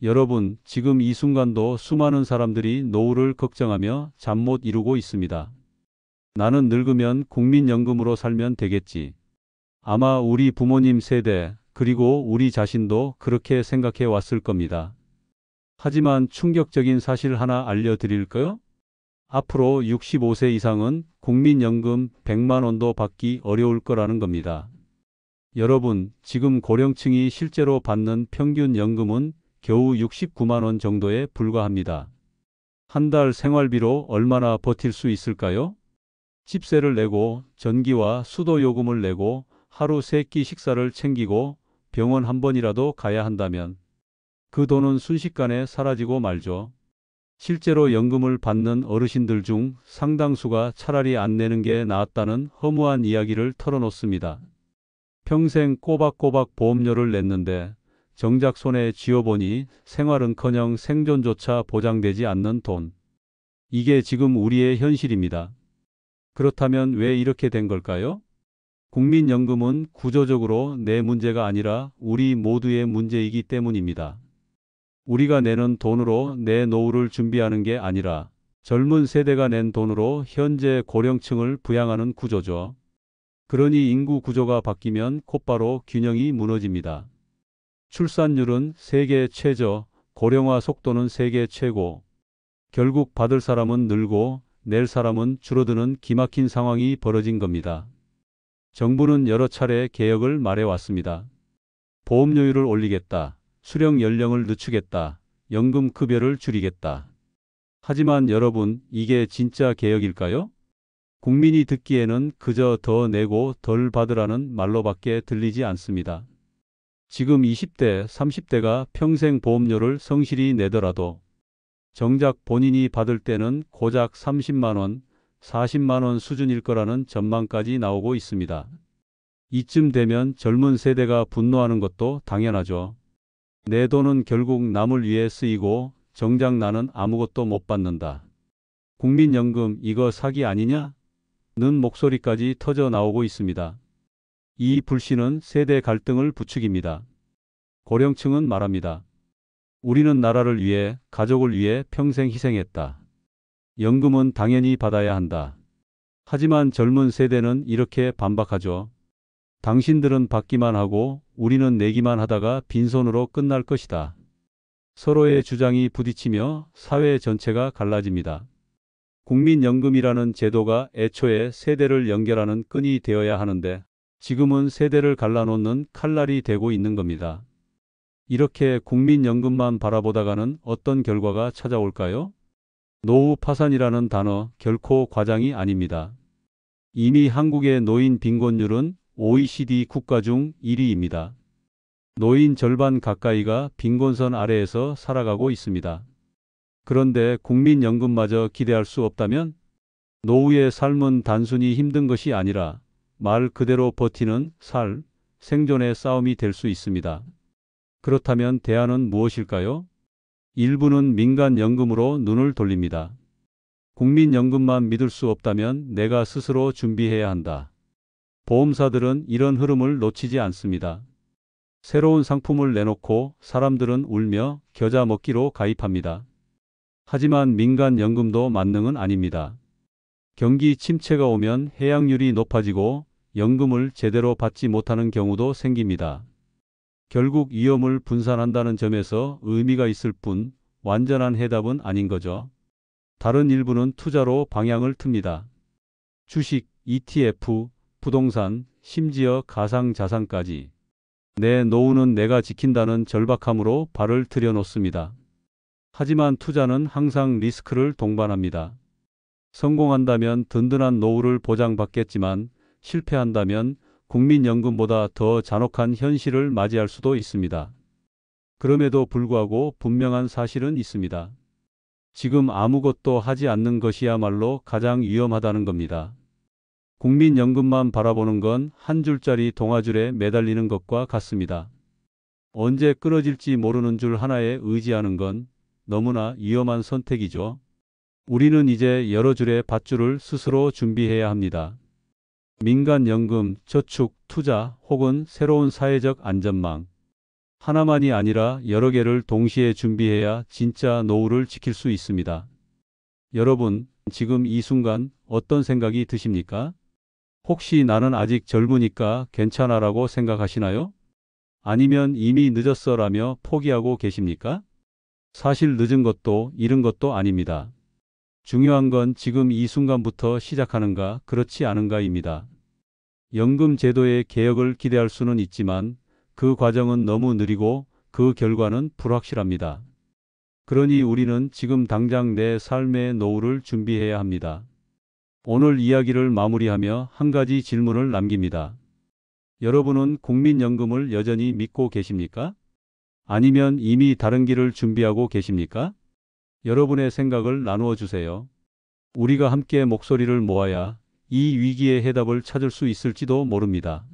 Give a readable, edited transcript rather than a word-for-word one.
여러분, 지금 이 순간도 수많은 사람들이 노후를 걱정하며 잠 못 이루고 있습니다. 나는 늙으면 국민연금으로 살면 되겠지. 아마 우리 부모님 세대, 그리고 우리 자신도 그렇게 생각해 왔을 겁니다. 하지만 충격적인 사실 하나 알려드릴까요? 앞으로 65세 이상은 국민연금 100만 원도 받기 어려울 거라는 겁니다. 여러분, 지금 고령층이 실제로 받는 평균 연금은 겨우 69만 원 정도에 불과합니다. 한 달 생활비로 얼마나 버틸 수 있을까요? 집세를 내고 전기와 수도 요금을 내고 하루 3끼 식사를 챙기고 병원 한 번이라도 가야 한다면 그 돈은 순식간에 사라지고 말죠. 실제로 연금을 받는 어르신들 중 상당수가 차라리 안 내는 게 나았다는 허무한 이야기를 털어놓습니다. 평생 꼬박꼬박 보험료를 냈는데 정작 손에 쥐어보니 생활은커녕 생존조차 보장되지 않는 돈. 이게 지금 우리의 현실입니다. 그렇다면 왜 이렇게 된 걸까요? 국민연금은 구조적으로 내 문제가 아니라 우리 모두의 문제이기 때문입니다. 우리가 내는 돈으로 내 노후를 준비하는 게 아니라 젊은 세대가 낸 돈으로 현재 고령층을 부양하는 구조죠. 그러니 인구 구조가 바뀌면 곧바로 균형이 무너집니다. 출산율은 세계 최저, 고령화 속도는 세계 최고. 결국 받을 사람은 늘고 낼 사람은 줄어드는 기막힌 상황이 벌어진 겁니다. 정부는 여러 차례 개혁을 말해왔습니다. 보험료율을 올리겠다. 수령 연령을 늦추겠다. 연금 급여를 줄이겠다. 하지만 여러분, 이게 진짜 개혁일까요? 국민이 듣기에는 그저 더 내고 덜 받으라는 말로밖에 들리지 않습니다. 지금 20대, 30대가 평생 보험료를 성실히 내더라도 정작 본인이 받을 때는 고작 30만 원, 40만 원 수준일 거라는 전망까지 나오고 있습니다. 이쯤 되면 젊은 세대가 분노하는 것도 당연하죠. 내 돈은 결국 남을 위해 쓰이고 정작 나는 아무것도 못 받는다. 국민연금 이거 사기 아니냐? 는 목소리까지 터져 나오고 있습니다. 이 불신은 세대 갈등을 부추깁니다. 고령층은 말합니다. 우리는 나라를 위해, 가족을 위해 평생 희생했다. 연금은 당연히 받아야 한다. 하지만 젊은 세대는 이렇게 반박하죠. 당신들은 받기만 하고 우리는 내기만 하다가 빈손으로 끝날 것이다. 서로의 주장이 부딪히며 사회 전체가 갈라집니다. 국민연금이라는 제도가 애초에 세대를 연결하는 끈이 되어야 하는데 지금은 세대를 갈라놓는 칼날이 되고 있는 겁니다. 이렇게 국민연금만 바라보다가는 어떤 결과가 찾아올까요? 노후 파산이라는 단어 결코 과장이 아닙니다. 이미 한국의 노인 빈곤율은 OECD 국가 중 1위입니다. 노인 절반 가까이가 빈곤선 아래에서 살아가고 있습니다. 그런데 국민연금마저 기대할 수 없다면 노후의 삶은 단순히 힘든 것이 아니라 말 그대로 버티는 생존의 싸움이 될 수 있습니다. 그렇다면 대안은 무엇일까요? 일부는 민간연금으로 눈을 돌립니다. 국민연금만 믿을 수 없다면 내가 스스로 준비해야 한다. 보험사들은 이런 흐름을 놓치지 않습니다. 새로운 상품을 내놓고 사람들은 울며 겨자 먹기로 가입합니다. 하지만 민간연금도 만능은 아닙니다. 경기 침체가 오면 해약률이 높아지고 연금을 제대로 받지 못하는 경우도 생깁니다. 결국 위험을 분산한다는 점에서 의미가 있을 뿐 완전한 해답은 아닌 거죠. 다른 일부는 투자로 방향을 틉니다. 주식, ETF, 부동산, 심지어 가상자산까지. 내 노후는 내가 지킨다는 절박함으로 발을 들여놓습니다. 하지만 투자는 항상 리스크를 동반합니다. 성공한다면 든든한 노후를 보장받겠지만 실패한다면 국민연금보다 더 잔혹한 현실을 맞이할 수도 있습니다. 그럼에도 불구하고 분명한 사실은 있습니다. 지금 아무것도 하지 않는 것이야말로 가장 위험하다는 겁니다. 국민연금만 바라보는 건 한 줄짜리 동아줄에 매달리는 것과 같습니다. 언제 끊어질지 모르는 줄 하나에 의지하는 건 너무나 위험한 선택이죠. 우리는 이제 여러 줄의 밧줄을 스스로 준비해야 합니다. 민간연금, 저축, 투자 혹은 새로운 사회적 안전망. 하나만이 아니라 여러 개를 동시에 준비해야 진짜 노후를 지킬 수 있습니다. 여러분, 지금 이 순간 어떤 생각이 드십니까? 혹시 나는 아직 젊으니까 괜찮아라고 생각하시나요? 아니면 이미 늦었어라며 포기하고 계십니까? 사실 늦은 것도 이른 것도 아닙니다. 중요한 건 지금 이 순간부터 시작하는가, 그렇지 않은가입니다. 연금 제도의 개혁을 기대할 수는 있지만 그 과정은 너무 느리고 그 결과는 불확실합니다. 그러니 우리는 지금 당장 내 삶의 노후를 준비해야 합니다. 오늘 이야기를 마무리하며 한 가지 질문을 남깁니다. 여러분은 국민연금을 여전히 믿고 계십니까? 아니면 이미 다른 길을 준비하고 계십니까? 여러분의 생각을 나누어 주세요. 우리가 함께 목소리를 모아야 이 위기의 해답을 찾을 수 있을지도 모릅니다.